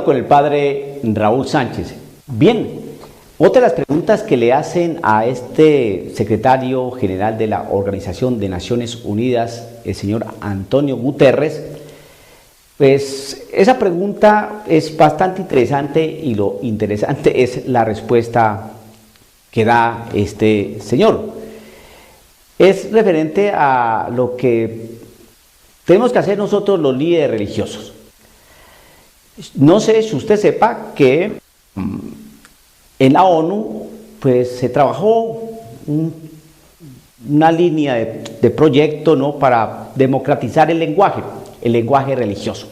Con el padre Raúl Sánchez. Bien, otra de las preguntas que le hacen a este secretario general de la Organización de Naciones Unidas, el señor Antonio Guterres, pues esa pregunta es bastante interesante y lo interesante es la respuesta que da este señor. Es referente a lo que tenemos que hacer nosotros los líderes religiosos. No sé si usted sepa que en la ONU pues se trabajó una línea de proyecto, ¿no?, para democratizar el lenguaje religioso.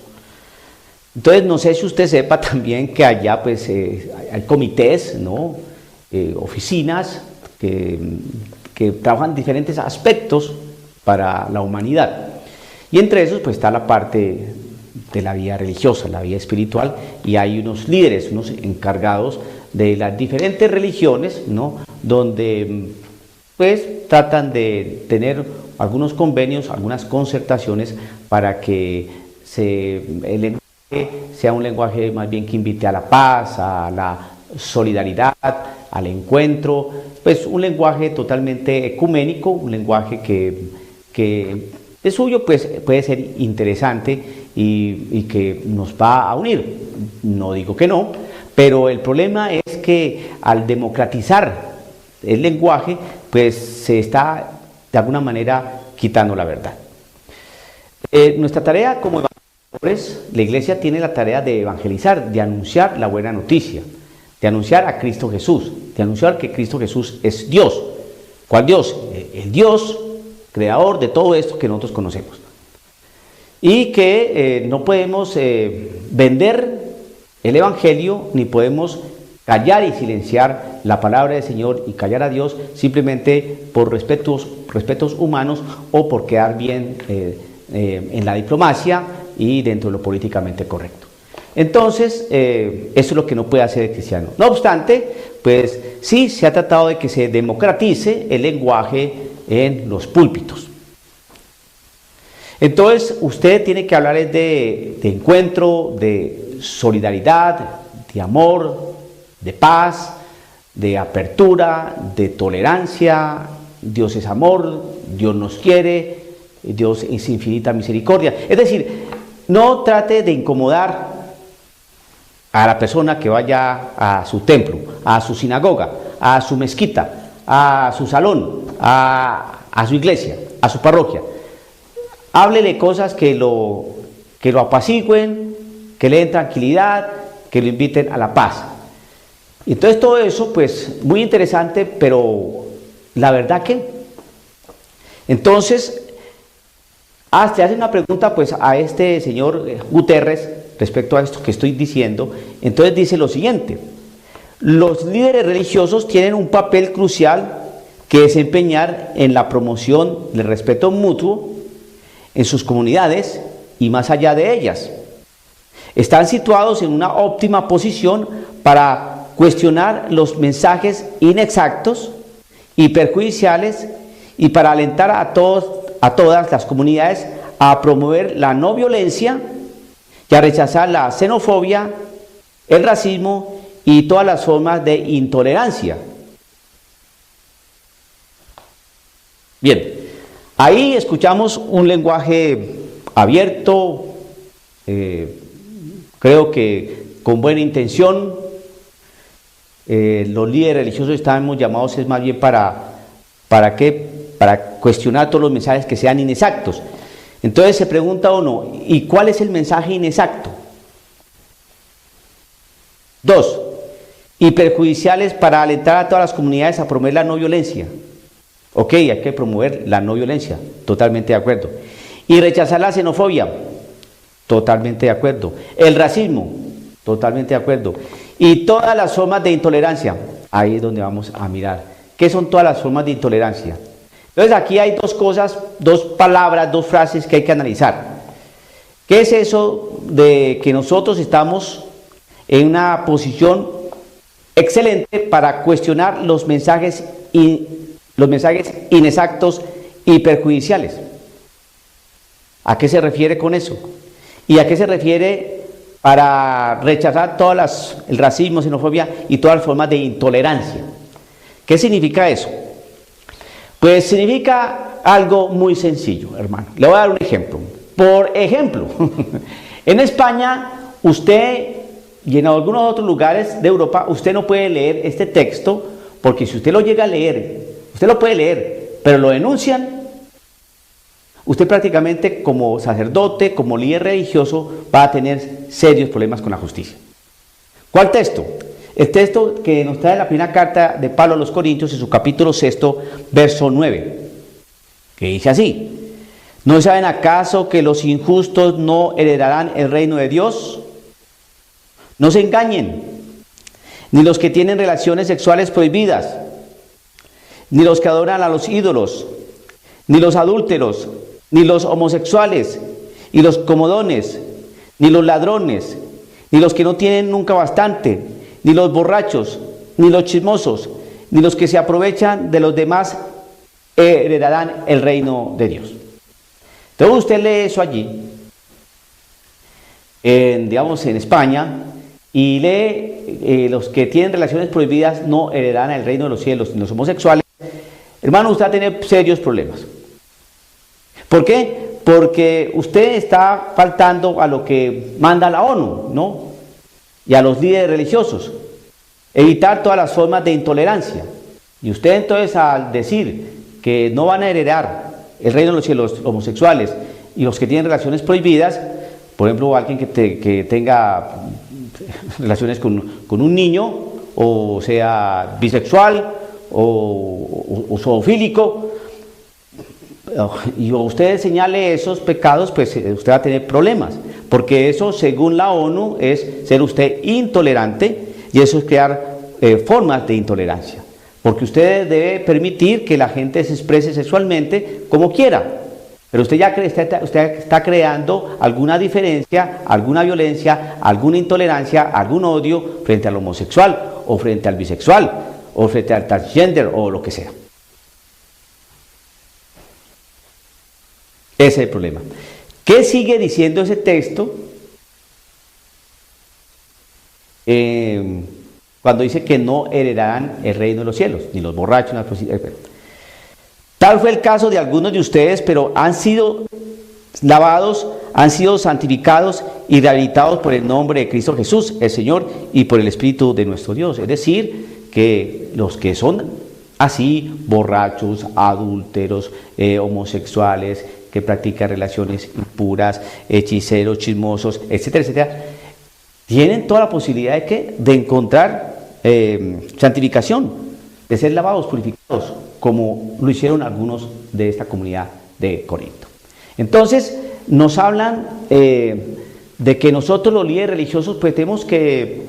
Entonces no sé si usted sepa también que allá pues hay comités, ¿no?, oficinas que trabajan diferentes aspectos para la humanidad. Y entre esos pues está la parte de la vida religiosa, la vida espiritual, y hay unos líderes, unos encargados de las diferentes religiones, ¿no?, donde pues tratan de tener algunos convenios, algunas concertaciones para que el lenguaje sea un lenguaje más bien que invite a la paz, a la solidaridad, al encuentro, pues un lenguaje totalmente ecuménico, un lenguaje que de suyo pues puede ser interesante y que nos va a unir. No digo que no, pero el problema es que al democratizar el lenguaje pues se está de alguna manera quitando la verdad. Nuestra tarea como evangelizadores, la Iglesia tiene la tarea de evangelizar, de anunciar la buena noticia, de anunciar a Cristo Jesús, de anunciar que Cristo Jesús es Dios. ¿Cuál Dios? El Dios creador de todo esto que nosotros conocemos. Y que no podemos vender el Evangelio, ni podemos callar y silenciar la palabra del Señor y callar a Dios simplemente por respetos humanos o por quedar bien en la diplomacia y dentro de lo políticamente correcto. Entonces, eso es lo que no puede hacer el cristiano. No obstante, pues sí se ha tratado de que se democratice el lenguaje en los púlpitos. Entonces, usted tiene que hablar de encuentro, de solidaridad, de amor, de paz, de apertura, de tolerancia. Dios es amor, Dios nos quiere, Dios es infinita misericordia. Es decir, no trate de incomodar a la persona que vaya a su templo, a su sinagoga, a su mezquita, a su salón, a su iglesia, a su parroquia. Háblele cosas que lo apacigüen, que le den tranquilidad, que lo inviten a la paz. Entonces todo eso, pues, muy interesante, pero la verdad que... Entonces, se hace una pregunta, pues, a este señor Guterres respecto a esto que estoy diciendo. Entonces dice lo siguiente: los líderes religiosos tienen un papel crucial que desempeñar en la promoción del respeto mutuo en sus comunidades y más allá de ellas. Están situados en una óptima posición para cuestionar los mensajes inexactos y perjudiciales y para alentar a todas las comunidades a promover la no violencia y a rechazar la xenofobia, el racismo y todas las formas de intolerancia. Bien, ahí escuchamos un lenguaje abierto, creo que con buena intención. Los líderes religiosos estamos llamados es más bien ¿para qué? Para cuestionar todos los mensajes que sean inexactos. Entonces se pregunta uno, ¿y cuál es el mensaje inexacto? 2, y perjudiciales para alentar a todas las comunidades a promover la no violencia. Ok, hay que promover la no violencia, totalmente de acuerdo. Y rechazar la xenofobia, totalmente de acuerdo. El racismo, totalmente de acuerdo. Y todas las formas de intolerancia, ahí es donde vamos a mirar. ¿Qué son todas las formas de intolerancia? Entonces aquí hay dos cosas, dos palabras, dos frases que hay que analizar. ¿Qué es eso de que nosotros estamos en una posición excelente para cuestionar los mensajes inexactos y perjudiciales? ¿A qué se refiere con eso? ¿Y a qué se refiere para rechazar el racismo, xenofobia y todas las formas de intolerancia. ¿Qué significa eso? Pues significa algo muy sencillo, hermano. Le voy a dar un ejemplo. Por ejemplo, en España, usted y en algunos otros lugares de Europa, usted no puede leer este texto, porque si usted lo llega a leer, usted lo puede leer, pero lo denuncian, usted prácticamente como sacerdote, como líder religioso, va a tener serios problemas con la justicia. ¿Cuál texto? El texto que nos trae la primera carta de Pablo a los Corintios en su capítulo 6, verso 9, que dice así: ¿no saben acaso que los injustos no heredarán el reino de Dios? No se engañen, ni los que tienen relaciones sexuales prohibidas, ni los que adoran a los ídolos, ni los adúlteros, ni los homosexuales, y los comodones, ni los ladrones, ni los que no tienen nunca bastante, ni los borrachos, ni los chismosos, ni los que se aprovechan de los demás heredarán el reino de Dios. Entonces usted lee eso allí, digamos en España, y lee los que tienen relaciones prohibidas no heredarán el reino de los cielos, ni los homosexuales. Hermano, usted va a tener serios problemas. ¿Por qué? Porque usted está faltando a lo que manda la ONU, ¿no? Y a los líderes religiosos. Evitar todas las formas de intolerancia. Y usted entonces, al decir que no van a heredar el reino de los cielos, los homosexuales y los que tienen relaciones prohibidas, por ejemplo, alguien que tenga relaciones con un niño, o sea bisexual o zoofílico, y usted señale esos pecados, pues usted va a tener problemas, porque eso, según la ONU, es ser usted intolerante, y eso es crear formas de intolerancia, porque usted debe permitir que la gente se exprese sexualmente como quiera. Pero usted ya usted está creando alguna diferencia, alguna violencia, alguna intolerancia, algún odio frente al homosexual, o frente al bisexual, o frente al transgender, o lo que sea. Ese es el problema. ¿Qué sigue diciendo ese texto? Cuando dice que no heredarán el reino de los cielos, ni los borrachos, ni las prostitutas. Tal fue el caso de algunos de ustedes, pero han sido lavados, han sido santificados y rehabilitados por el nombre de Cristo Jesús, el Señor, y por el Espíritu de nuestro Dios. Es decir, que los que son así, borrachos, adúlteros, homosexuales, que practican relaciones impuras, hechiceros, chismosos, etcétera, etcétera, tienen toda la posibilidad de encontrar santificación, de ser lavados, purificados, como lo hicieron algunos de esta comunidad de Corinto. Entonces, nos hablan de que nosotros los líderes religiosos pues tenemos que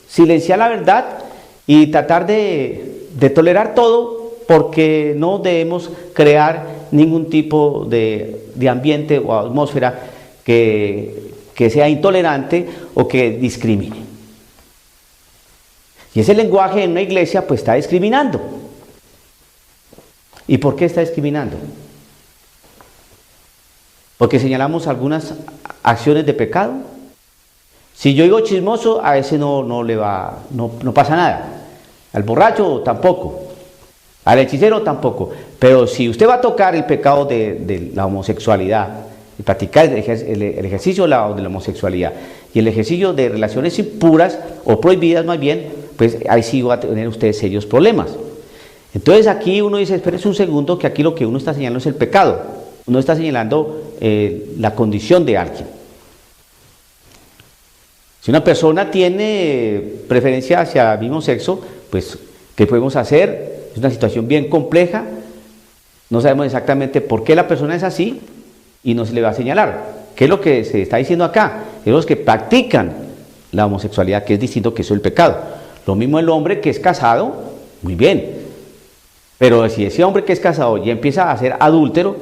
silenciar la verdad y tratar de tolerar todo, porque no debemos crear ningún tipo de ambiente o atmósfera que sea intolerante o que discrimine. Y ese lenguaje en una iglesia pues está discriminando. ¿Y por qué está discriminando? Porque señalamos algunas acciones de pecado. Si yo digo chismoso, a ese no pasa nada. Al borracho tampoco. Al hechicero tampoco. Pero si usted va a tocar el pecado de la homosexualidad, y practicar el ejercicio de la homosexualidad y el ejercicio de relaciones impuras o prohibidas más bien, pues ahí sí va a tener usted serios problemas. Entonces aquí uno dice, espérese un segundo, que aquí lo que uno está señalando es el pecado. Uno está señalando la condición de alguien. Si una persona tiene preferencia hacia el mismo sexo, pues ¿qué podemos hacer? Es una situación bien compleja. No sabemos exactamente por qué la persona es así y no se le va a señalar. ¿Qué es lo que se está diciendo acá? Es los que practican la homosexualidad, que es distinto, que eso es el pecado. Lo mismo el hombre que es casado, muy bien. Pero si ese hombre que es casado ya empieza a ser adúltero,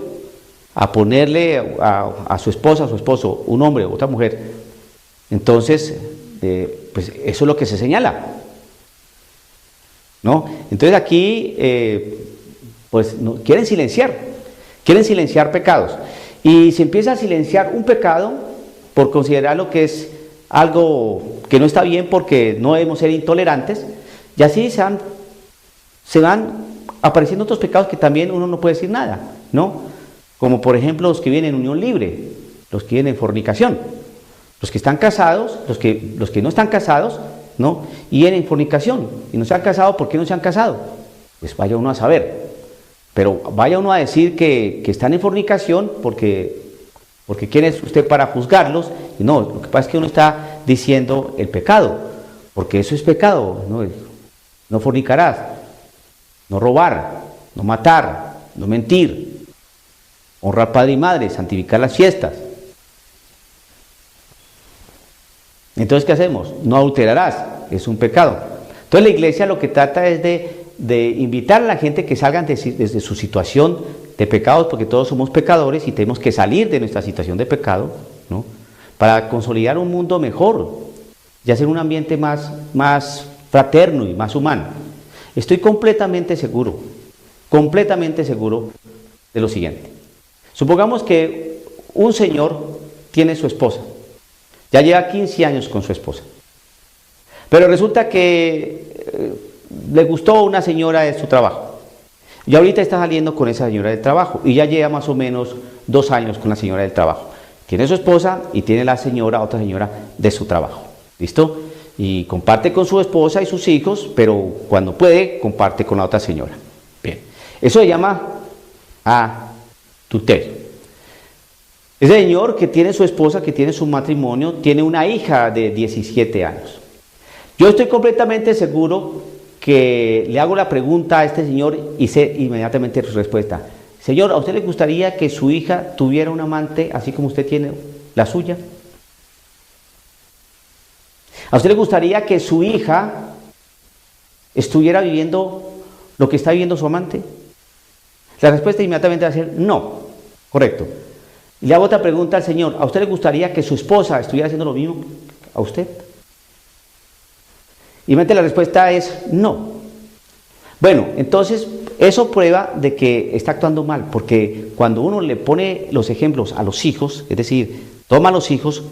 a ponerle a su esposa, a su esposo, un hombre o otra mujer, entonces, pues eso es lo que se señala, ¿no? Entonces aquí, pues quieren silenciar pecados. Y se empieza a silenciar un pecado por considerarlo que es algo que no está bien porque no debemos ser intolerantes, y así se van apareciendo otros pecados que también uno no puede decir nada, ¿no? Como por ejemplo los que viven en unión libre, los que viven en fornicación, los que están casados, los que no están casados, ¿no? Y viven en fornicación y no se han casado. ¿Por qué no se han casado? Pues vaya uno a saber, pero vaya uno a decir que están en fornicación porque quién es usted para juzgarlos. Y no, lo que pasa es que uno está diciendo el pecado, porque eso es pecado, ¿no? No fornicarás, no robar, no matar, no mentir, honrar padre y madre, santificar las fiestas. Entonces, ¿qué hacemos? No adulterarás, es un pecado. Entonces la iglesia lo que trata es de invitar a la gente que salgan desde su situación de pecados, porque todos somos pecadores y tenemos que salir de nuestra situación de pecado, ¿no? Para consolidar un mundo mejor y hacer un ambiente más fraterno y más humano. Estoy completamente seguro de lo siguiente. Supongamos que un señor tiene su esposa, ya lleva 15 años con su esposa, pero resulta que le gustó una señora de su trabajo, y ahorita está saliendo con esa señora del trabajo, y ya lleva más o menos 2 años con la señora del trabajo. Tiene su esposa y tiene la señora, otra señora de su trabajo, ¿listo? Y comparte con su esposa y sus hijos, pero cuando puede, comparte con la otra señora. Bien, eso se llama adulterio. Ese señor que tiene su esposa, que tiene su matrimonio, tiene una hija de 17 años. Yo estoy completamente seguro que le hago la pregunta a este señor y sé inmediatamente su respuesta. Señor, ¿a usted le gustaría que su hija tuviera un amante así como usted tiene la suya? ¿A usted le gustaría que su hija estuviera viviendo lo que está viviendo su amante? La respuesta inmediatamente va a ser no, correcto. Y le hago otra pregunta al Señor, ¿a usted le gustaría que su esposa estuviera haciendo lo mismo a usted? Y la respuesta es no. Bueno, entonces eso prueba de que está actuando mal, porque cuando uno le pone los ejemplos a los hijos, es decir, toma a los hijos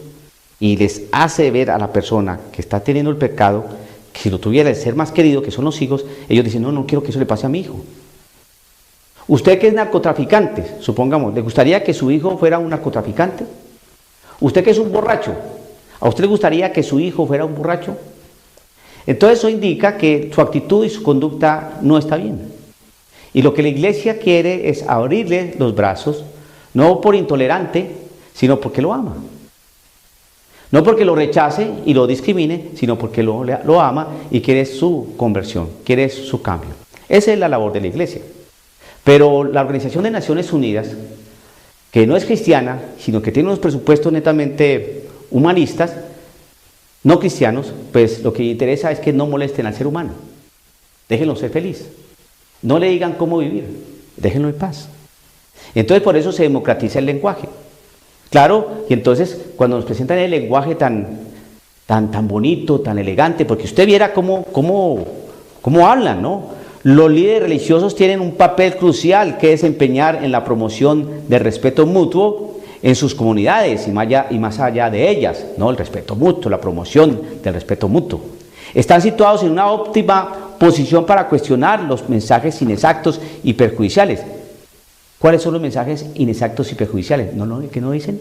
y les hace ver a la persona que está teniendo el pecado, que si lo tuviera el ser más querido, que son los hijos, ellos dicen, no quiero que eso le pase a mi hijo. Usted que es narcotraficante, supongamos, ¿le gustaría que su hijo fuera un narcotraficante? Usted que es un borracho, ¿a usted le gustaría que su hijo fuera un borracho? Entonces eso indica que su actitud y su conducta no está bien. Y lo que la iglesia quiere es abrirle los brazos, no por intolerante, sino porque lo ama. No porque lo rechace y lo discrimine, sino porque lo ama y quiere su conversión, quiere su cambio. Esa es la labor de la iglesia. Pero la Organización de Naciones Unidas, que no es cristiana, sino que tiene unos presupuestos netamente humanistas, no cristianos, pues lo que interesa es que no molesten al ser humano. Déjenlo ser feliz. No le digan cómo vivir, déjenlo en paz. Entonces por eso se democratiza el lenguaje. Claro, y entonces cuando nos presentan el lenguaje tan bonito, tan elegante, porque usted viera cómo hablan, ¿no? Los líderes religiosos tienen un papel crucial que desempeñar en la promoción del respeto mutuo en sus comunidades y más allá de ellas, ¿no? El respeto mutuo, la promoción del respeto mutuo. Están situados en una óptima posición para cuestionar los mensajes inexactos y perjudiciales. ¿Cuáles son los mensajes inexactos y perjudiciales? ¿Que no dicen?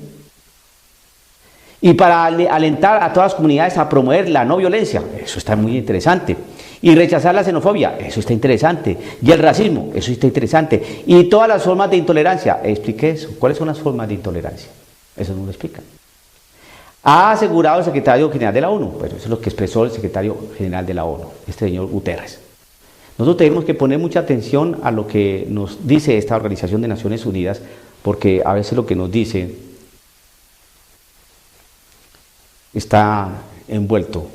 Y para alentar a todas las comunidades a promover la no violencia, eso está muy interesante. Y rechazar la xenofobia, eso está interesante. Y el racismo, eso está interesante. Y todas las formas de intolerancia, explique eso. ¿Cuáles son las formas de intolerancia? Eso no lo explica. Ha asegurado el secretario general de la ONU, pues eso es lo que expresó el secretario general de la ONU, este señor Guterres. Nosotros tenemos que poner mucha atención a lo que nos dice esta Organización de Naciones Unidas, porque a veces lo que nos dice está envuelto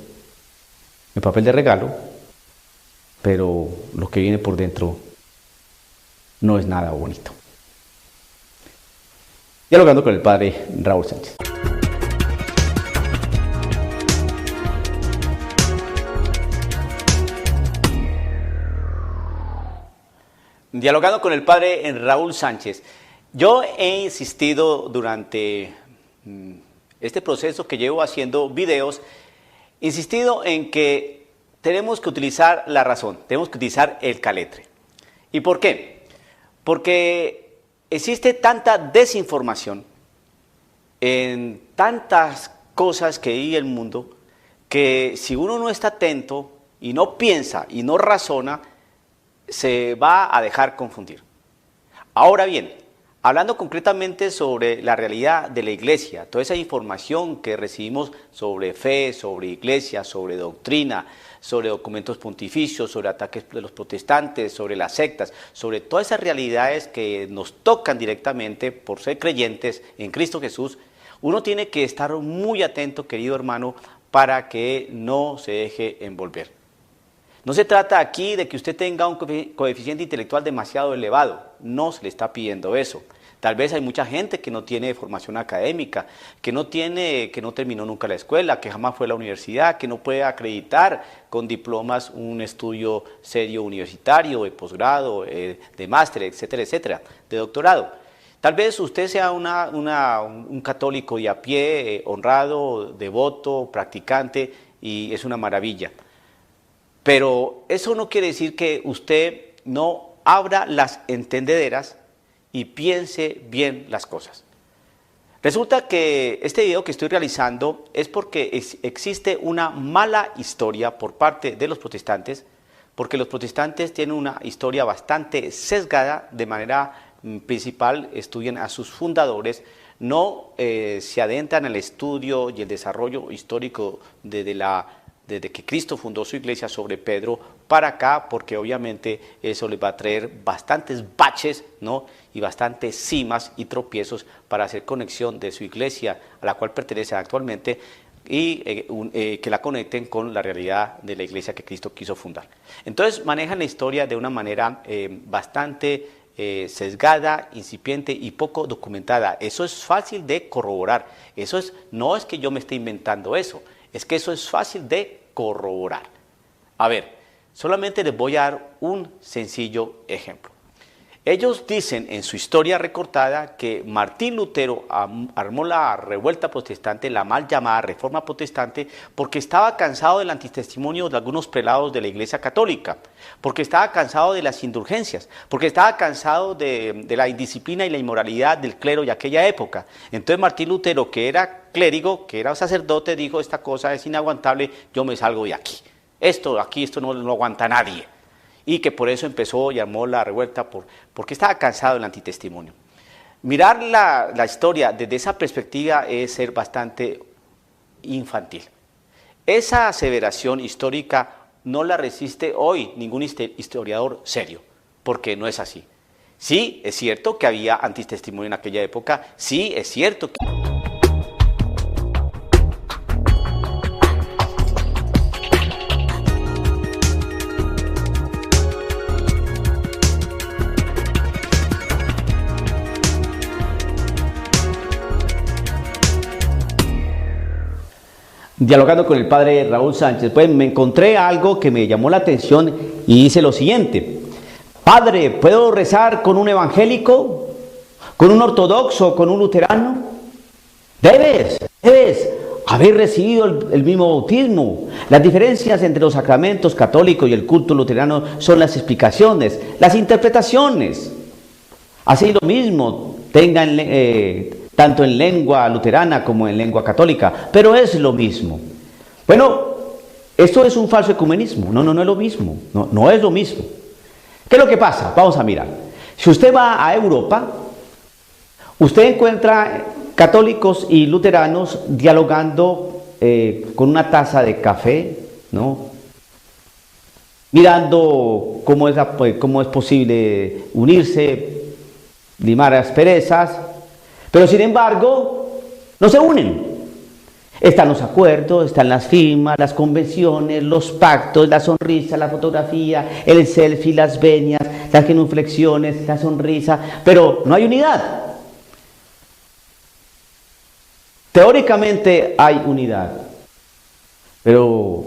en papel de regalo, pero lo que viene por dentro no es nada bonito. Dialogando con el padre Raúl Sánchez. Dialogando con el padre Raúl Sánchez. Yo he insistido durante este proceso que llevo haciendo videos, insistido en que tenemos que utilizar la razón, tenemos que utilizar el caletre. ¿Y por qué? Porque existe tanta desinformación en tantas cosas que hay en el mundo, que si uno no está atento y no piensa y no razona, se va a dejar confundir. Ahora bien, hablando concretamente sobre la realidad de la iglesia, toda esa información que recibimos sobre fe, sobre iglesia, sobre doctrina, sobre documentos pontificios, sobre ataques de los protestantes, sobre las sectas, sobre todas esas realidades que nos tocan directamente por ser creyentes en Cristo Jesús, uno tiene que estar muy atento, querido hermano, para que no se deje envolver. No se trata aquí de que usted tenga un coeficiente intelectual demasiado elevado, no se le está pidiendo eso. Tal vez hay mucha gente que no tiene formación académica, que no terminó nunca la escuela, que jamás fue a la universidad, que no puede acreditar con diplomas un estudio serio universitario, de posgrado, de máster, etcétera, etcétera, de doctorado. Tal vez usted sea un católico de a pie, honrado, devoto, practicante, y es una maravilla. Pero eso no quiere decir que usted no abra las entendederas y piense bien las cosas. Resulta que este video que estoy realizando es porque existe una mala historia por parte de los protestantes, porque los protestantes tienen una historia bastante sesgada, de manera principal estudian a sus fundadores, no se adentran al estudio y el desarrollo histórico desde que Cristo fundó su iglesia sobre Pedro para acá, porque obviamente eso les va a traer bastantes baches, ¿no? Y bastantes cimas y tropiezos para hacer conexión de su iglesia a la cual pertenecen actualmente y que la conecten con la realidad de la iglesia que Cristo quiso fundar. Entonces manejan la historia de una manera bastante sesgada, incipiente y poco documentada. Eso es fácil de corroborar. No es que yo me esté inventando eso, es que eso es fácil de corroborar. A ver, solamente les voy a dar un sencillo ejemplo. Ellos dicen en su historia recortada que Martín Lutero armó la revuelta protestante, la mal llamada reforma protestante, porque estaba cansado del antitestimonio de algunos prelados de la iglesia católica, porque estaba cansado de las indulgencias, porque estaba cansado de la indisciplina y la inmoralidad del clero de aquella época. Entonces Martín Lutero, que era clérigo, que era sacerdote, dijo: esta cosa es inaguantable, yo me salgo de aquí. Esto no lo aguanta nadie. Y que por eso empezó y armó la revuelta, porque estaba cansado del antitestimonio. Mirar la historia desde esa perspectiva es ser bastante infantil. Esa aseveración histórica no la resiste hoy ningún historiador serio, porque no es así. Sí, es cierto que había antitestimonio en aquella época, sí, es cierto que... Dialogando con el padre Raúl Sánchez, pues me encontré algo que me llamó la atención y dice lo siguiente: padre, ¿puedo rezar con un evangélico, con un ortodoxo, con un luterano? Debes haber recibido el mismo bautismo. Las diferencias entre los sacramentos católicos y el culto luterano son las explicaciones, las interpretaciones. Así lo mismo, tanto en lengua luterana como en lengua católica, pero es lo mismo. Bueno, esto es un falso ecumenismo. No es lo mismo, no es lo mismo. ¿Qué es lo que pasa? Vamos a mirar. Si usted va a Europa, usted encuentra católicos y luteranos dialogando con una taza de café, ¿no? Mirando cómo es posible unirse, limar asperezas. Pero sin embargo, no se unen. Están los acuerdos, están las firmas, las convenciones, los pactos, la sonrisa, la fotografía, el selfie, las venias, las genuflexiones, la sonrisa, pero no hay unidad. Teóricamente hay unidad, pero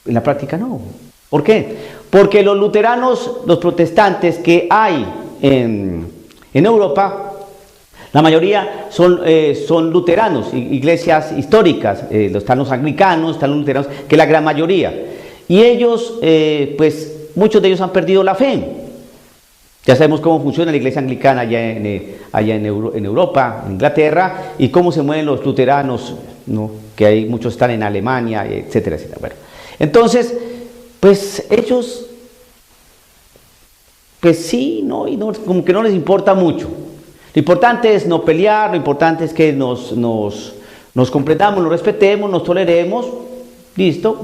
en la práctica no. ¿Por qué? Porque los luteranos, los protestantes que hay en Europa, La mayoría son luteranos, iglesias históricas, están los anglicanos, están los luteranos, que es la gran mayoría. Y ellos, pues muchos de ellos han perdido la fe. Ya sabemos cómo funciona la iglesia anglicana allá en Europa, en Inglaterra, y cómo se mueven los luteranos, ¿no? Que hay muchos están en Alemania, etcétera, etcétera. Bueno, entonces, pues ellos, pues sí, no, y no, como que no les importa mucho. Lo importante es no pelear, lo importante es que nos comprendamos, nos respetemos, nos toleremos, listo.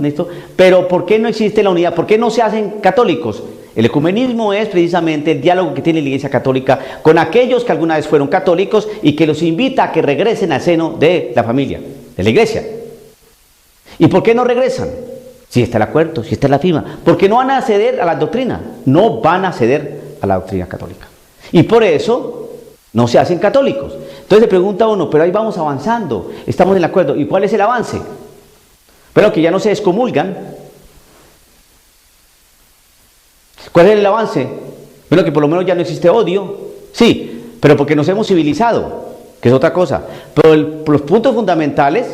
Pero ¿por qué no existe la unidad? ¿Por qué no se hacen católicos? El ecumenismo es precisamente el diálogo que tiene la Iglesia Católica con aquellos que alguna vez fueron católicos y que los invita a que regresen al seno de la familia, de la Iglesia. ¿Y por qué no regresan? Si está el acuerdo, si está la firma. Porque no van a ceder a la doctrina, no van a ceder a la doctrina católica. Y por eso no se hacen católicos. Entonces le pregunta uno, pero ahí vamos avanzando, estamos en el acuerdo. ¿Y cuál es el avance? Pero que ya no se excomulgan. ¿Cuál es el avance? Bueno, que por lo menos ya no existe odio. Sí, pero porque nos hemos civilizado, que es otra cosa. Pero los puntos fundamentales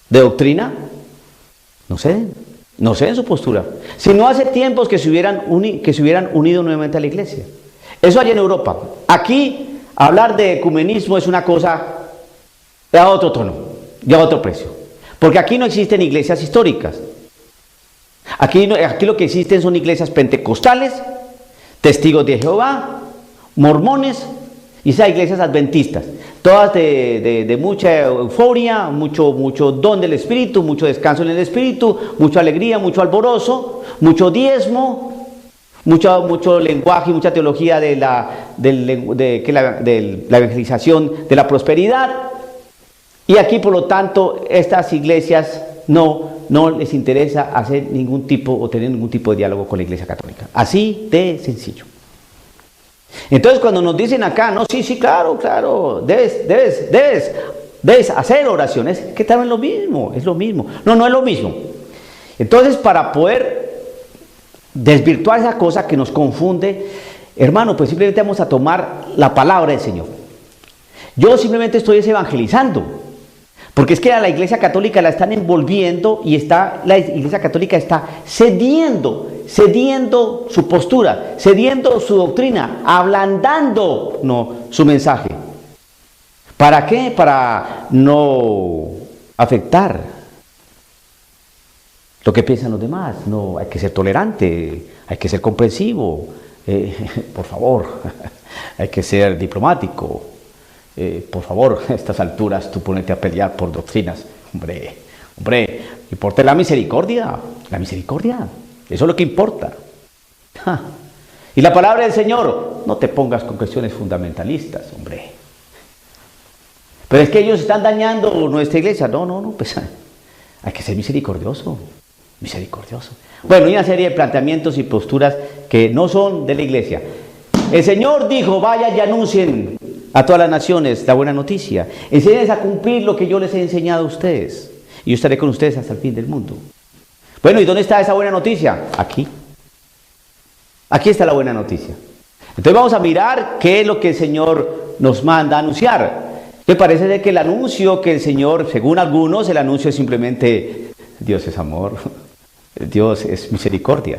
de doctrina no ceden su postura. Si no hace tiempos que se hubieran unido nuevamente a la iglesia. Eso allá en Europa. Aquí hablar de ecumenismo es una cosa de a otro tono, de a otro precio. Porque aquí no existen iglesias históricas. Aquí lo que existen son iglesias pentecostales, testigos de Jehová, mormones y esas iglesias adventistas. Todas de mucha euforia, mucho don del Espíritu, mucho descanso en el Espíritu, mucha alegría, mucho alborozo, mucho diezmo, mucho lenguaje y mucha teología de la evangelización de la prosperidad. Y aquí, por lo tanto, estas iglesias no les interesa hacer ningún tipo o tener ningún tipo de diálogo con la Iglesia Católica. Así de sencillo. Entonces, cuando nos dicen acá, no, sí, claro, debes hacer oraciones, que también es lo mismo. No es lo mismo. Entonces, para poder desvirtuar esa cosa que nos confunde, hermano, pues simplemente vamos a tomar la palabra del Señor. Yo simplemente estoy evangelizando, porque es que a la Iglesia Católica la están envolviendo y la Iglesia Católica está cediendo su postura, cediendo su doctrina, ablandando su mensaje. ¿Para qué? Para no afectar lo que piensan los demás. No, hay que ser tolerante, hay que ser comprensivo, por favor, hay que ser diplomático. Por favor, a estas alturas tú ponete a pelear por doctrinas. Hombre, importa la misericordia, eso es lo que importa. Y la palabra del Señor, no te pongas con cuestiones fundamentalistas, hombre. Pero es que ellos están dañando nuestra iglesia. No, pues hay que ser misericordioso. Bueno, y una serie de planteamientos y posturas que no son de la iglesia. El Señor dijo, vayan y anuncien a todas las naciones la buena noticia. Enséñenles a cumplir lo que yo les he enseñado a ustedes. Y yo estaré con ustedes hasta el fin del mundo. Bueno, ¿y dónde está esa buena noticia? Aquí está la buena noticia. Entonces vamos a mirar qué es lo que el Señor nos manda a anunciar. Me parece de que el anuncio que el Señor, según algunos, el anuncio es simplemente Dios es amor, Dios es misericordia.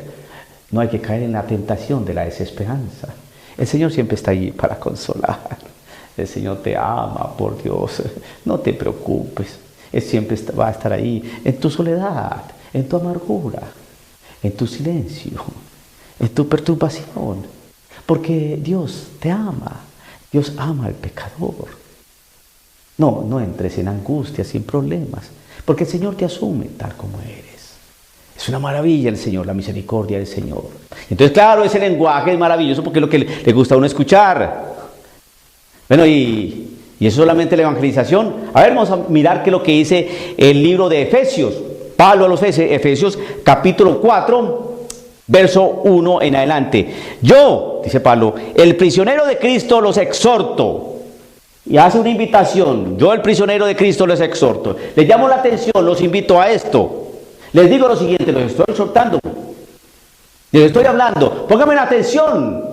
No hay que caer en la tentación de la desesperanza. El Señor siempre está ahí para consolar. El Señor te ama, por Dios. No te preocupes. Él siempre va a estar ahí en tu soledad, en tu amargura, en tu silencio, en tu perturbación. Porque Dios te ama. Dios ama al pecador. No entres en angustias, sin problemas. Porque el Señor te asume tal como eres. Es una maravilla el Señor, la misericordia del Señor. Entonces, claro, ese lenguaje es maravilloso porque es lo que le gusta a uno escuchar. Bueno, y eso solamente la evangelización. A ver, vamos a mirar qué es lo que dice el libro de Efesios. Pablo a los Efesios, capítulo 4, verso 1 en adelante. Yo, dice Pablo, el prisionero de Cristo los exhorto. Y hace una invitación. Yo, el prisionero de Cristo, les exhorto. Les llamo la atención, los invito a esto. Les digo lo siguiente, los estoy exhortando. Les estoy hablando. Pónganme la atención.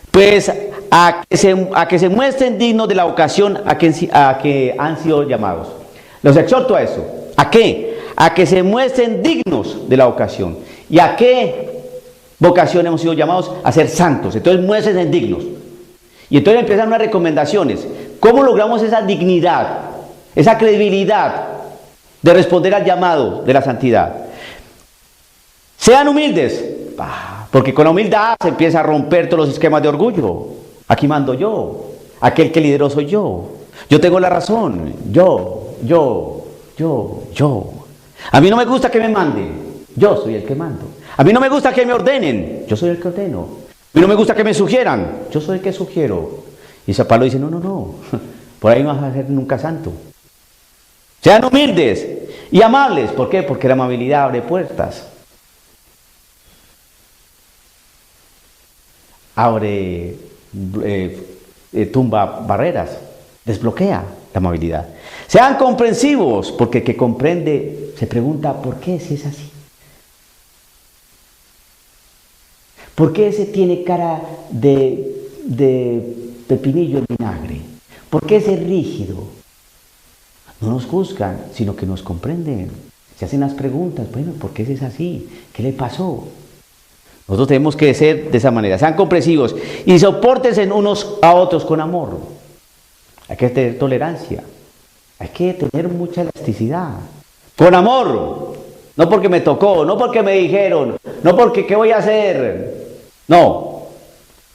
Pues a que se muestren dignos de la vocación a que han sido llamados. Los exhorto a eso. ¿A qué? A que se muestren dignos de la vocación. ¿Y a qué vocación hemos sido llamados? A ser santos. Entonces muéstrense dignos. Y entonces empiezan unas recomendaciones. ¿Cómo logramos esa dignidad, esa credibilidad de responder al llamado de la santidad? Sean humildes, porque con la humildad se empieza a romper todos los esquemas de orgullo. Aquí mando yo, aquel que lidero soy yo. Yo tengo la razón, yo. A mí no me gusta que me manden, yo soy el que mando. A mí no me gusta que me ordenen, yo soy el que ordeno. A mí no me gusta que me sugieran, yo soy el que sugiero. Y San Pablo dice, no, por ahí no vas a ser nunca santo. Sean humildes y amables. ¿Por qué? Porque la amabilidad abre puertas. Abre, tumba barreras, desbloquea la amabilidad. Sean comprensivos, porque el que comprende se pregunta, ¿por qué si es así? ¿Por qué ese tiene cara de pepinillo en vinagre? ¿Por qué ese rígido? No nos juzgan, sino que nos comprenden. Se hacen las preguntas, bueno, ¿por qué ese es así? ¿Qué le pasó? Nosotros tenemos que ser de esa manera. Sean comprensivos y sopórtense unos a otros con amor. Hay que tener tolerancia. Hay que tener mucha elasticidad. Con amor. No porque me tocó, no porque me dijeron, no porque ¿qué voy a hacer? No,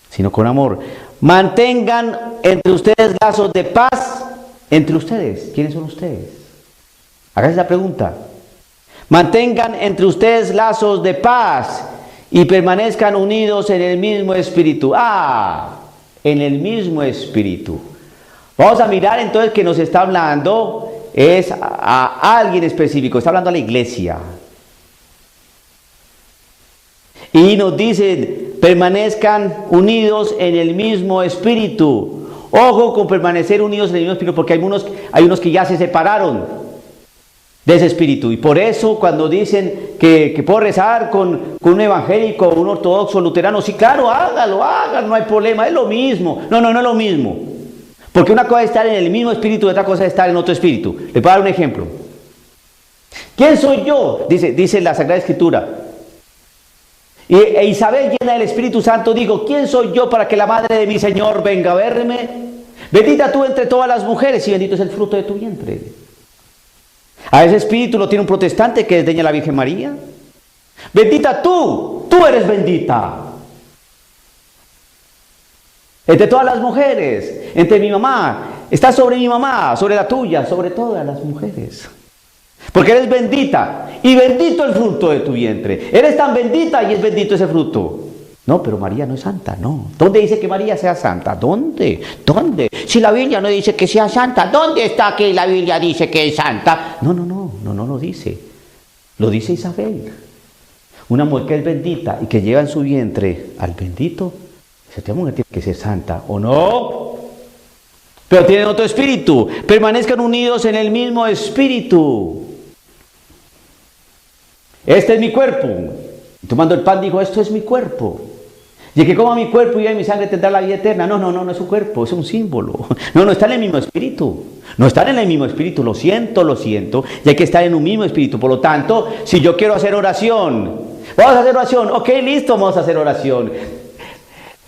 sino con amor. Mantengan entre ustedes lazos de paz entre ustedes. ¿Quiénes son ustedes? Háganse la pregunta. Mantengan entre ustedes lazos de paz y permanezcan unidos en el mismo espíritu. En el mismo espíritu. Vamos a mirar entonces que nos está hablando es a alguien específico, está hablando a la iglesia. Y nos dice, permanezcan unidos en el mismo espíritu. Ojo con permanecer unidos en el mismo espíritu, porque hay unos que ya se separaron de ese espíritu. Y por eso cuando dicen que puedo rezar con un evangélico, un ortodoxo, luterano, sí, claro, hágalo, no hay problema, es lo mismo. No es lo mismo. Porque una cosa es estar en el mismo espíritu y otra cosa es estar en otro espíritu. Les voy a dar un ejemplo. ¿Quién soy yo? Dice la Sagrada Escritura. E Isabel, llena del Espíritu Santo, dijo, ¿quién soy yo para que la madre de mi Señor venga a verme? Bendita tú entre todas las mujeres y bendito es el fruto de tu vientre. A ese espíritu lo tiene un protestante que desdeña a la Virgen María. Bendita tú eres bendita. Entre todas las mujeres, entre mi mamá, está sobre mi mamá, sobre la tuya, sobre todas las mujeres. Porque eres bendita y bendito el fruto de tu vientre. Eres tan bendita y es bendito ese fruto. No, pero María no es santa, no. ¿Dónde dice que María sea santa? ¿Dónde? Si la Biblia no dice que sea santa, ¿dónde está que la Biblia dice que es santa? No lo dice. Lo dice Isabel. Una mujer que es bendita y que lleva en su vientre al bendito, esa mujer tiene que ser santa, ¿o no? Pero tienen otro espíritu. Permanezcan unidos en el mismo espíritu. Este es mi cuerpo. Y tomando el pan dijo, esto es mi cuerpo. Y el que coma mi cuerpo y beba mi sangre tendrá la vida eterna. No es un cuerpo, es un símbolo. No están en el mismo espíritu. No están en el mismo espíritu, lo siento. Y hay que estar en un mismo espíritu. Por lo tanto, si yo quiero hacer oración, vamos a hacer oración. Ok, listo, vamos a hacer oración.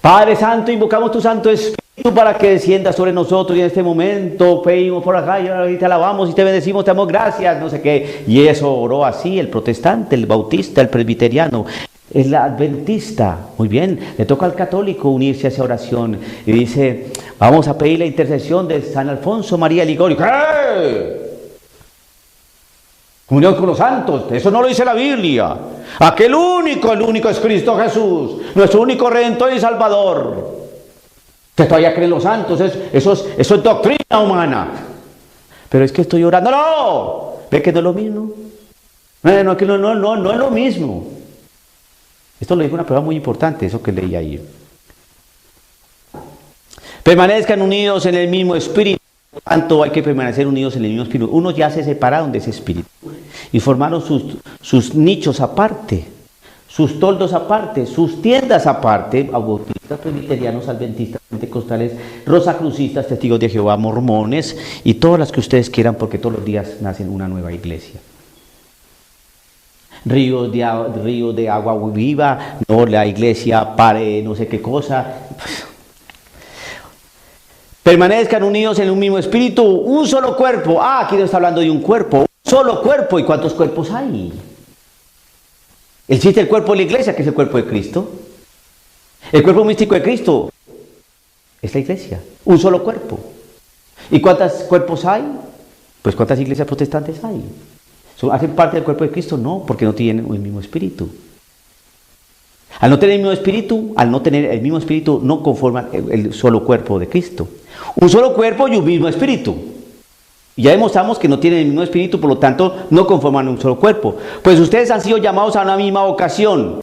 Padre Santo, invocamos tu Santo Espíritu para que descienda sobre nosotros y en este momento pedimos por acá y te alabamos y te bendecimos, te damos gracias, no sé qué. Y eso oró así el protestante, el bautista, el presbiteriano, el adventista. Muy bien, le toca al católico unirse a esa oración y dice, vamos a pedir la intercesión de San Alfonso María Ligorio. ¿Qué? Comunión con los santos, eso no lo dice la Biblia. El único es Cristo Jesús, nuestro único Redentor y Salvador. Que todavía creen los santos, eso es doctrina humana. Pero es que estoy orando, no, ¿ve que no es lo mismo? No es lo mismo. Esto lo dijo una prueba muy importante, eso que leí ahí. Permanezcan unidos en el mismo espíritu. Por tanto, hay que permanecer unidos en el mismo espíritu. Unos ya se separaron de ese espíritu y formaron sus nichos aparte, sus toldos aparte, sus tiendas aparte, bautistas, bautistas, presbiterianos, adventistas, pentecostales, rosacrucistas, testigos de Jehová, mormones y todas las que ustedes quieran, porque todos los días nacen una nueva iglesia. Ríos de agua viva, no la iglesia pare no sé qué cosa. Permanezcan unidos en un mismo espíritu, un solo cuerpo. Aquí no está hablando de un cuerpo, un solo cuerpo. ¿Y cuántos cuerpos hay? Existe el cuerpo de la iglesia, que es el cuerpo de Cristo. El cuerpo místico de Cristo es la iglesia, un solo cuerpo. ¿Y cuántos cuerpos hay? Pues ¿cuántas iglesias protestantes hay? ¿Hacen parte del cuerpo de Cristo? No, porque no tienen el mismo espíritu. Al no tener el mismo espíritu, no conforman el solo cuerpo de Cristo. Un solo cuerpo y un mismo espíritu. Y ya demostramos que no tienen el mismo espíritu, por lo tanto, no conforman un solo cuerpo. Pues ustedes han sido llamados a una misma vocación.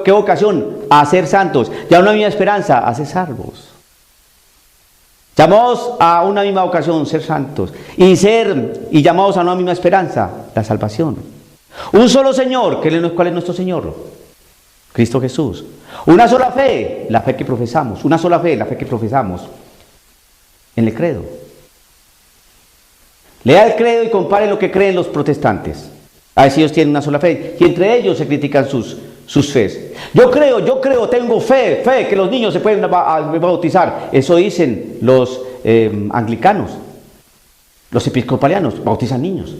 ¿Qué vocación? A ser santos. Y a una misma esperanza, a ser salvos. Llamados a una misma vocación, ser santos. Y llamados a una misma esperanza, la salvación. Un solo Señor, ¿cuál es nuestro Señor? Cristo Jesús. Una sola fe, la fe que profesamos. Una sola fe, la fe que profesamos en el credo. Lea el credo y compare lo que creen los protestantes. A ver si ellos tienen una sola fe. Y entre ellos se critican sus fes. Yo creo, tengo fe, que los niños se pueden bautizar. Eso dicen los anglicanos. Los episcopalianos bautizan niños.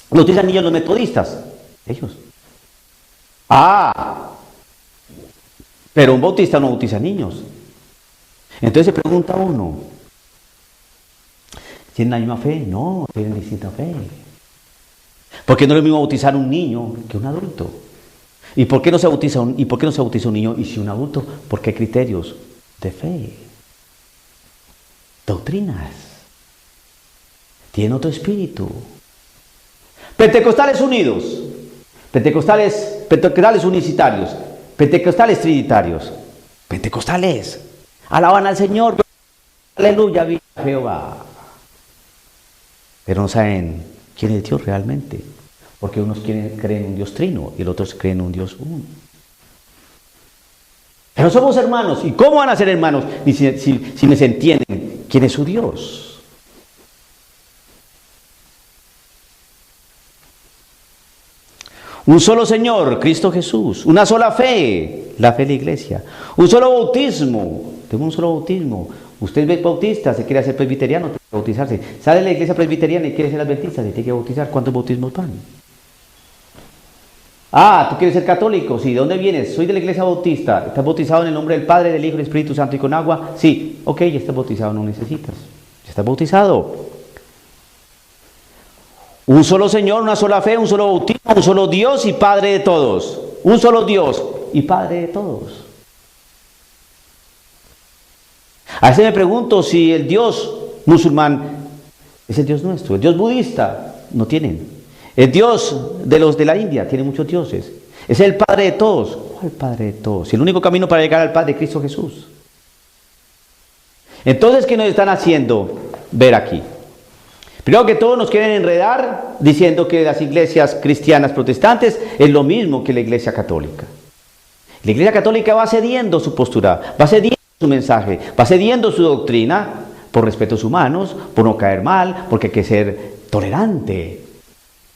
Bautizan niños los metodistas. Ellos. Pero un bautista no bautiza niños. Entonces se pregunta uno, ¿tienen la misma fe? No, tienen distinta fe. ¿Por qué no es lo mismo bautizar un niño que un adulto? ¿Y por qué no se bautiza un niño y si un adulto? Porque hay criterios de fe, doctrinas, tienen otro espíritu. Pentecostales unidos, pentecostales unicitarios, pentecostales trinitarios, pentecostales alaban al Señor, aleluya, viva Jehová. Pero no saben quién es Dios realmente, porque unos creen en un Dios trino y los otros creen en un Dios uno. Pero somos hermanos, ¿y cómo van a ser hermanos si me se entienden quién es su Dios? Un solo Señor, Cristo Jesús. Una sola fe, la fe de la iglesia. Un solo bautismo. Tengo un solo bautismo. Usted es bautista, se quiere hacer presbiteriano, tiene que bautizarse. Sale de la iglesia presbiteriana y quiere ser adventista, se tiene que bautizar. ¿Cuántos bautismos van? ¿Tú quieres ser católico? Sí. ¿De dónde vienes? Soy de la iglesia bautista. ¿Estás bautizado en el nombre del Padre, del Hijo y del Espíritu Santo y con agua? Sí. Ok, ya estás bautizado, no necesitas. Ya estás bautizado. Un solo Señor, una sola fe, un solo bautismo, un solo Dios y Padre de todos. Un solo Dios y Padre de todos. A veces me pregunto si el Dios musulmán es el Dios nuestro. El Dios budista no tienen. El Dios de los de la India tiene muchos dioses. Es el Padre de todos. ¿Cuál Padre de todos? El único camino para llegar al Padre es Cristo Jesús. Entonces, ¿qué nos están haciendo ver aquí? Primero que todo nos quieren enredar diciendo que las iglesias cristianas protestantes es lo mismo que la iglesia católica. La iglesia católica va cediendo su postura, va cediendo su mensaje, va cediendo su doctrina por respetos humanos, por no caer mal, porque hay que ser tolerante,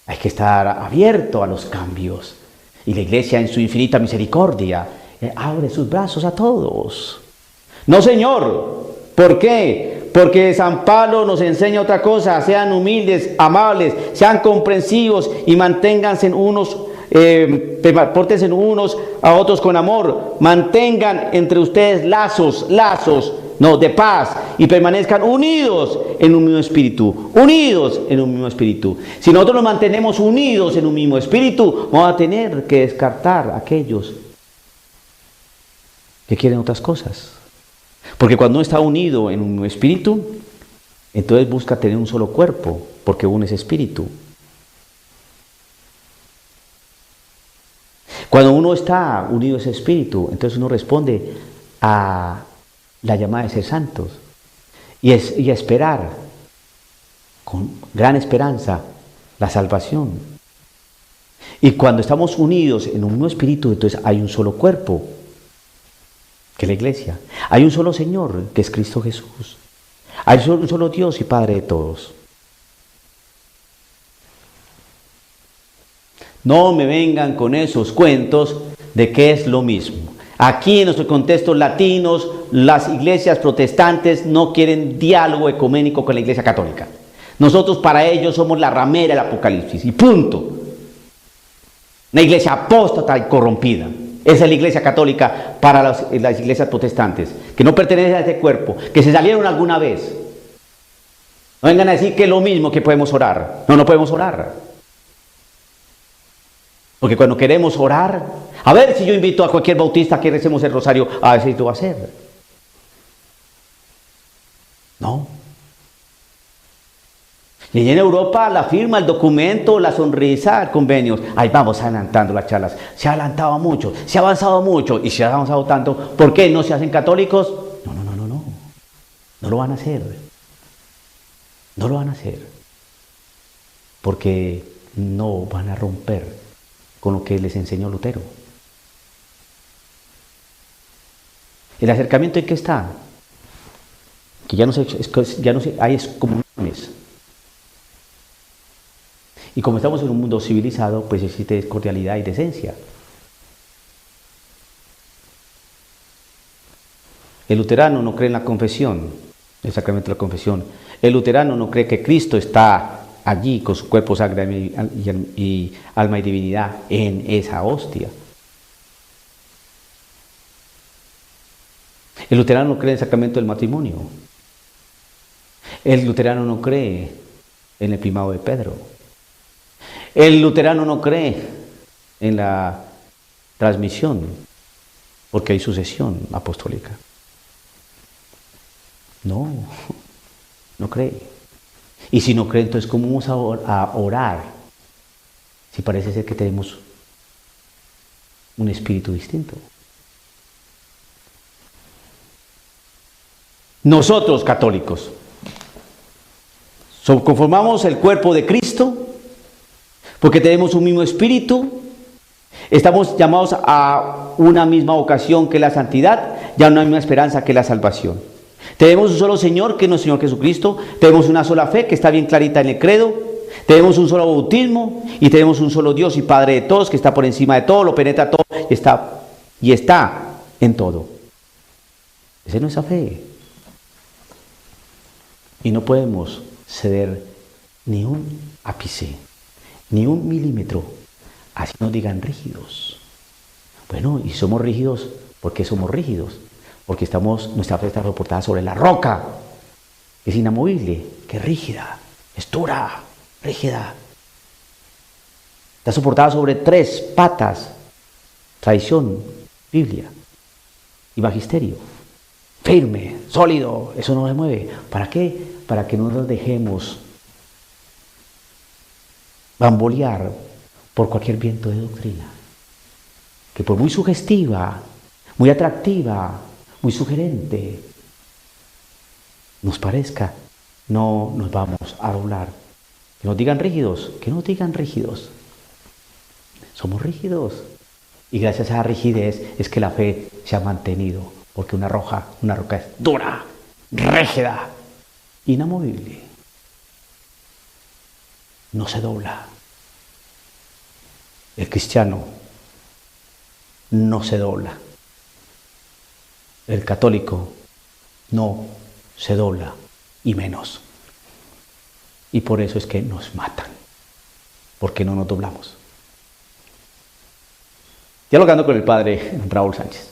hay que estar abierto a los cambios. Y la iglesia en su infinita misericordia abre sus brazos a todos. No, Señor, ¿por qué? Porque San Pablo nos enseña otra cosa: sean humildes, amables, sean comprensivos y manténganse pórtense unos a otros con amor, mantengan entre ustedes lazos de paz y permanezcan unidos en un mismo espíritu, Si nosotros nos mantenemos unidos en un mismo espíritu, vamos a tener que descartar a aquellos que quieren otras cosas. Porque cuando uno está unido en un espíritu, entonces busca tener un solo cuerpo, porque uno es espíritu. Cuando uno está unido a ese espíritu, entonces uno responde a la llamada de ser santos y a esperar con gran esperanza la salvación. Y cuando estamos unidos en un mismo espíritu, entonces hay un solo cuerpo. que la iglesia. Hay un solo Señor, que es Cristo Jesús. Hay un solo Dios y Padre de todos. No me vengan con esos cuentos de que es lo mismo. Aquí en nuestros contextos latinos, las iglesias protestantes no quieren diálogo ecuménico con la iglesia católica. Nosotros para ellos somos la ramera del Apocalipsis y punto. Una iglesia apóstata y corrompida. Esa es la iglesia católica para las iglesias protestantes, que no pertenecen a este cuerpo, que se salieron alguna vez. No vengan a decir que es lo mismo que podemos orar. No, no podemos orar. Porque cuando queremos orar, a ver si yo invito a cualquier bautista a que recemos el rosario, a ver si tú vas a hacer. No. Y en Europa la firma, el documento, la sonrisa, el convenio. Ahí vamos adelantando las charlas. Se ha adelantado mucho, se ha avanzado mucho y se ha avanzado tanto. ¿Por qué no se hacen católicos? No. No lo van a hacer. No lo van a hacer. Porque no van a romper con lo que les enseñó Lutero. ¿El acercamiento en qué está? Que ya no hay excomuniones. Y como estamos en un mundo civilizado, pues existe cordialidad y decencia. El luterano no cree en la confesión, el sacramento de la confesión. El luterano no cree que Cristo está allí con su cuerpo, sangre y alma y divinidad en esa hostia. El luterano no cree en el sacramento del matrimonio. El luterano no cree en el primado de Pedro. El luterano no cree en la transmisión, porque hay sucesión apostólica. No cree. Y si no cree, entonces ¿cómo vamos a orar? Si parece ser que tenemos un espíritu distinto. Nosotros, católicos, conformamos el cuerpo de Cristo porque tenemos un mismo espíritu, estamos llamados a una misma vocación que es la santidad y a una misma esperanza que es la salvación. Tenemos un solo Señor, que es nuestro Señor Jesucristo. Tenemos una sola fe, que está bien clarita en el credo. Tenemos un solo bautismo y tenemos un solo Dios y Padre de todos, que está por encima de todo, lo penetra todo y está en todo. Esa es nuestra fe. Y no podemos ceder ni un ápice, ni un milímetro, así nos digan rígidos. Bueno, y somos rígidos, ¿por qué somos rígidos? Porque nuestra fe está soportada sobre la roca, que es inamovible, que es rígida, es dura, rígida. Está soportada sobre 3 patas: tradición, Biblia y magisterio. Firme, sólido, eso no se mueve. ¿Para qué? Para que no nos dejemos bambolear por cualquier viento de doctrina, que por muy sugestiva, muy atractiva, muy sugerente nos parezca, no nos vamos a doblar. Que nos digan rígidos, que no digan rígidos. Somos rígidos. Y gracias a esa rigidez es que la fe se ha mantenido, porque una roca es dura, rígida, inamovible. No se dobla. El cristiano no se dobla. El católico no se dobla, y menos. Y por eso es que nos matan, porque no nos doblamos. Dialogando con el padre Raúl Sánchez.